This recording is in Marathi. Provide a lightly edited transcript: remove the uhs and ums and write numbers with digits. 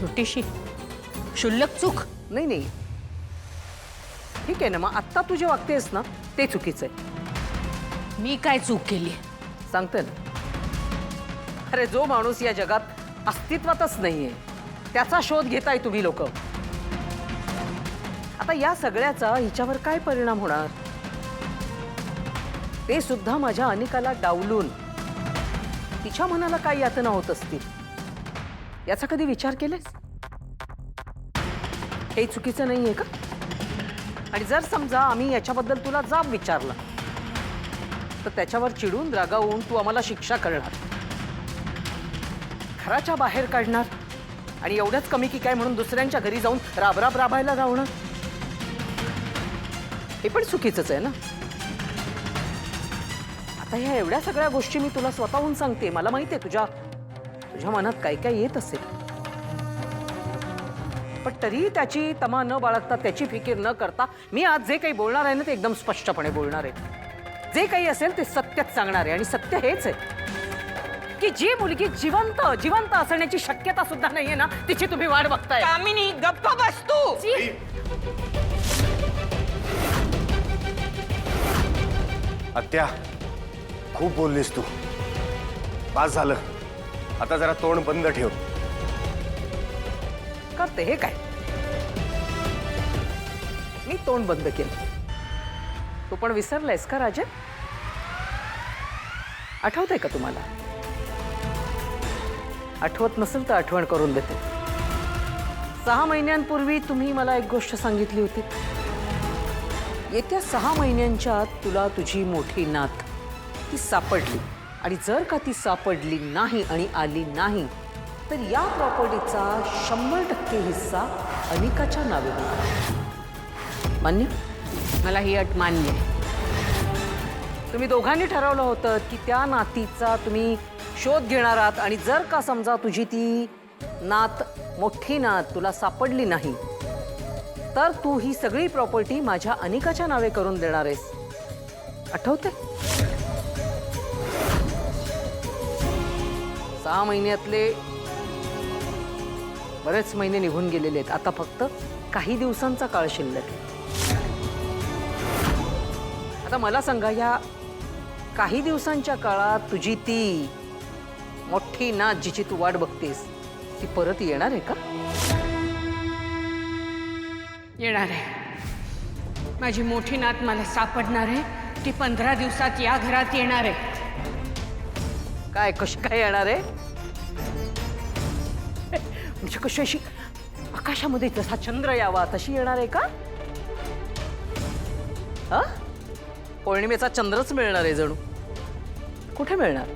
छोटीशी क्षुल्लक चूक. नाही नाही, ठीक आहे ना, मग आत्ता तू जे वागतेस ना ते चुकीचं आहे. मी काय चूक केली? सांगते ना. अरे जो माणूस या जगात अस्तित्वातच नाहीये त्याचा शोध घेताय तुम्ही लोक. आता या सगळ्याचा हिच्यावर काय परिणाम होणार ते सुद्धा माझ्या अनिकाला डावलून तिच्या मनाला काय यातना होत असतील याचा कधी विचार केलेस? हे चुकीचं नाहीये का? आणि जर समजा आम्ही याच्याबद्दल तुला जाब विचारला तर त्याच्यावर चिडून रागावून तू आम्हाला शिक्षा करणार, घराच्या बाहेर काढणार आणि एवढंच कमी की काय म्हणून दुसऱ्यांच्या घरी जाऊन राबराब राबायला लावणं, हे पण चुकीचंच आहे ना. आता ह्या एवढ्या सगळ्या गोष्टी मी तुला स्वतःहून सांगते. मला माहिती आहे तुझ्या मनात काय काय येत असेल, पण तरी त्याची तमा न बाळगता त्याची फिकीर न करता मी आज जे काही बोलणार आहे ना ते एकदम स्पष्टपणे बोलणार आहे. जे काही असेल ते सत्यच सांगणार आहे. आणि सत्य हेच आहे की जी मुलगी जिवंत असण्याची शक्यता सुद्धा नाहीये ना तिची तुम्ही वाट बघताय. कामिनी गप्प बस तू. आत्या, खूप बोललीस तू. बास झालं. आता जरा तोंड बंद ठेव. करते हे काय? मी तोंड बंद केलं. तू पण विसरलायस का राजन? आठवतंय का तुम्हाला? आठवत नसेल तर आठवण करून देते. 6 महिन्यांपूर्वी तुम्ही मला एक गोष्ट सांगितली होती. येत्या 6 महिन्यांच्या आत तुला तुझी मोठी नात ती सापडली आणि जर का ती सापडली नाही आणि आली नाही तर या प्रॉपर्टीचा 100% हिस्सा अनिकाच्या नावे होईल. मान्य? मला ही अट मान्य आहे. तुम्ही दोघांनी ठरवलं होतं की त्या नातीचा तुम्ही शोध घेणार आहात आणि जर का समजा तुझी ती नात मोठी नात तुला सापडली नाही तर तू ही सगळी प्रॉपर्टी माझ्या अनिकाच्या नावे करून देणार आहेस. आठवते? 6 महिन्यातले बरेच महिने निघून गेलेले आहेत. आता फक्त काही दिवसांचा काळ शिल्लक आहे. आता मला सांगा, या काही दिवसांच्या काळात तुझी ती मोठी नात जिची तू वाट बघतेस ती परत येणार आहे का? येणार आहे. माझी मोठी नात मला सापडणार आहे. ती 15 दिवसात या घरात येणार आहे. काय कशी काय येणार आहे? म्हणजे कशी अशी आकाशामध्ये जसा चंद्र यावा तशी येणार आहे का? हा, पौर्णिमेचा चंद्रच मिळणार आहे जणू. कुठे मिळणार?